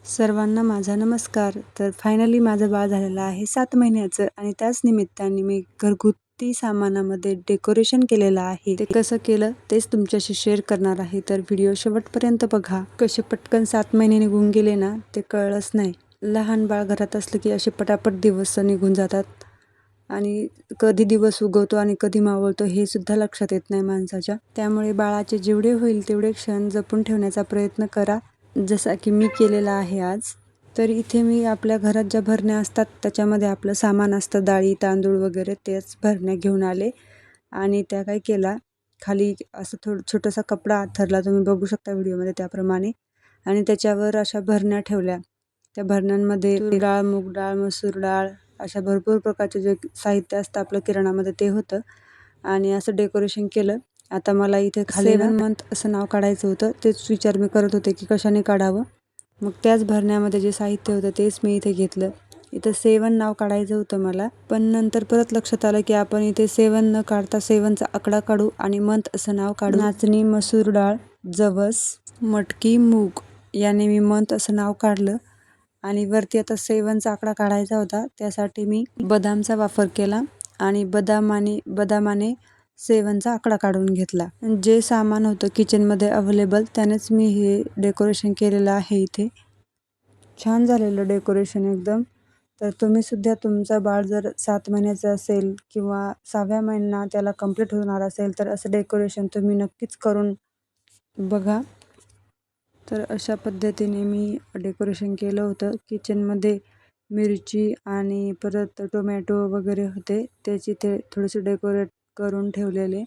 सर्वांना माझा नमस्कार. तर फायनली माझं बाळ झालेलं आहे 7 महिन्याचं आणि त्याच निमित्ताने मी घरगुती सामानामध्ये डेकोरेशन केलेलं आहे. ते कसं केलं तेच तुमच्याशी शेअर करणार आहे. तर व्हिडिओ शेवटपर्यंत बघा. कसे पटकन 7 महिने निघून गेले ना ते कळलंच नाही. लहान बाळ घरात असलं की असे पटापट दिवस निघून जातात आणि कधी दिवस उगवतो आणि कधी मावळतो हे सुद्धा लक्षात येत नाही माणसाच्या. त्यामुळे बाळाचे जेवढे होईल तेवढे क्षण जपून ठेवण्याचा प्रयत्न करा, जसा की मी केलेला आहे आज. तर इथे मी आपल्या घरात ज्या भरण्या असतात त्याच्यामध्ये आपलं सामान असतं, डाळी तांदूळ वगैरे, तेच भरण्या घेऊन आले आणि त्या काय केला, खाली असं छोटासा कपडा आथरला, तुम्ही बघू शकता व्हिडिओमध्ये त्याप्रमाणे, आणि त्याच्यावर अशा भरण्या ठेवल्या. त्या भरण्यांमध्ये तूर डाळ, मूग डाळ, मसूर डाळ अशा भरपूर प्रकारचे जे साहित्य असतं आपलं किराणामध्ये ते होतं आणि असं डेकोरेशन केलं. आता मला इथे खाली 7 मंथ असं नाव काढायचं होतं. तेच विचार मी करत होते की कशाने काढावं. मग त्याच भरण्यामध्ये जे साहित्य होतं तेच मी इथे घेतलं. इथं 7 नाव काढायचं होतं मला, पण नंतर परत लक्षात आलं की आपण इथे 7 न काढता 7चा आकडा काढू आणि मंथ असं नाव काढू. नाचणी, मसूर डाळ, जवस, मटकी, मूग याने मी मंथ असं नाव काढलं. आणि वरती आता 7चा आकडा काढायचा होता, त्यासाठी मी बदामचा वापर केला आणि बदामाने 7चा आकडा काढून घेतला. जे सामान होतं किचनमध्ये अवेलेबल त्यानेच मी हे डेकोरेशन केलेलं आहे. इथे छान झालेलं डेकोरेशन एकदम. तर तुम्ही सुद्धा तुमचा बाळ जर 7 महिन्याचं असेल किंवा 6व्या महिना त्याला कंप्लीट होणार असेल तर असं डेकोरेशन तुम्ही नक्कीच करून बघा. तर अशा पद्धतीने मी डेकोरेशन केलं होतं. किचनमध्ये मिरची आणि परत टोमॅटो वगैरे होते, त्याची ते थोडेसे डेकोरेट करून ठेवलेले.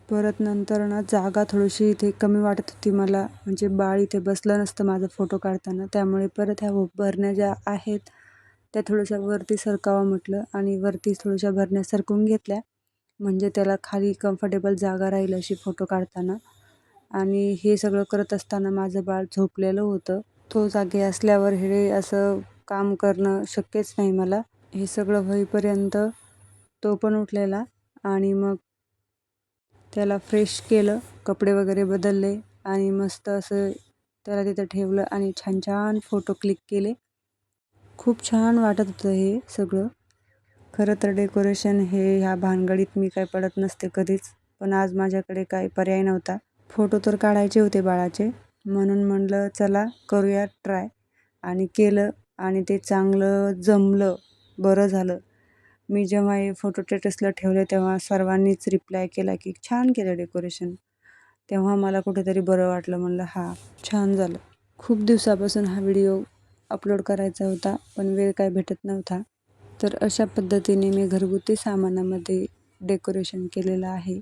परत नंतर ना जागा थोडीशी इथे कमी वाटत होती मला, म्हणजे बाळ इथे बसलं नसतं माझा फोटो काढताना. त्यामुळे परत ह्या भरण्या ज्या आहेत त्या थोड्याशा वरती सरकावं म्हटलं आणि वरती थोड्याशा भरण्या सरकवून घेतल्या, म्हणजे त्याला खाली कम्फर्टेबल जागा राहील अशी फोटो काढताना. आणि हे सगळं करत असताना माझं बाळ झोपलेलं होतं. तो जागे असल्यावर हे असं काम करणं शक्यच नाही मला. हे सगळं होईपर्यंत तो पण उठलेला आणि मग त्याला फ्रेश केलं, कपडे वगैरे बदलले आणि मस्त असं त्याला तिथं ठेवलं आणि छान छान फोटो क्लिक केले. खूप छान वाटत होतं हे सगळं. खरं तर डेकोरेशन ह्या भानगडीत मी काय पडत नसते कधीच, पण आज माझ्याकडे काही पर्याय नव्हता. फोटो तर काढायचे होते बाळाचे, म्हणून म्हणलं चला करूया ट्राय, आणि केलं आणि ते चांगलं जमलं, बरं झालं. मी जेव्हा हे फोटो स्टेटसला ठेवले तेव्हा सर्वांनीच रिप्लाय केला की छान केलं डेकोरेशन. तेव्हा मला कुठेतरी बरं वाटलं, म्हणलं हां छान झालं. खूप दिवसापासून हा व्हिडिओ अपलोड करायचा होता पण वेळ काय भेटत नव्हता. तर अशा पद्धतीने मी घरगुती सामानामध्ये डेकोरेशन केलेलं आहे.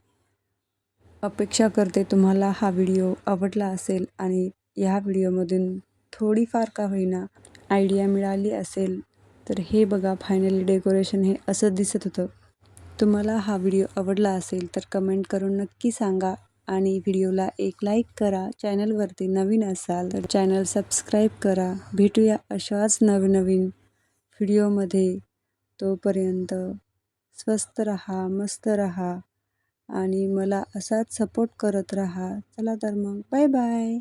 अपेक्षा करते तुम्हाला हा व्हिडिओ आवडला असेल आणि ह्या व्हिडिओमधून थोडीफार का होईना आयडिया मिळाली असेल. तर हे बघा, फायनली डेकोरेशन हे असं दिसत होतं. तुम्हाला हा व्हिडिओ आवडला असेल तर कमेंट करून नक्की सांगा आणि व्हिडिओला एक लाईक करा. चॅनलवरती नवीन असाल तर चॅनल सबस्क्राईब करा. भेटूया अशाच नवनवीन व्हिडिओमध्ये. तोपर्यंत स्वस्त रहा, मस्त रहा आणि मला असाच सपोर्ट करत राहा. चला तर मग बाय बाय.